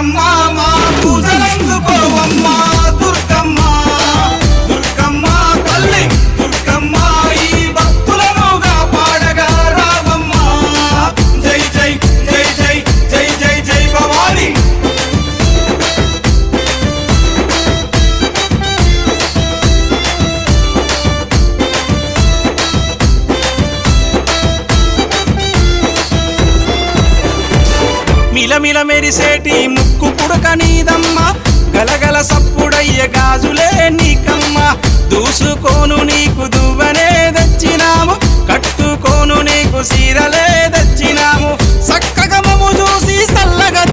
దుర్గమ్మ మా పూజలందుకోవమ్మ దుర్గమ్మ దుర్గమ్మ తల్లి దుర్గమ్మ ఈ భక్తులనుగా పాడగా రావమ్మ జై జై జై జై జై జై జై భవాని మిలమిల మెరిసేటి ముక్కు పుడక నీదమ్మ గలగల సప్పుడయ్య గాజులే నీకమ్మ దూసుకోను నీకు దువ్వనే తెచ్చినాము కట్టుకోను నీకు సీరలే తెచ్చినాము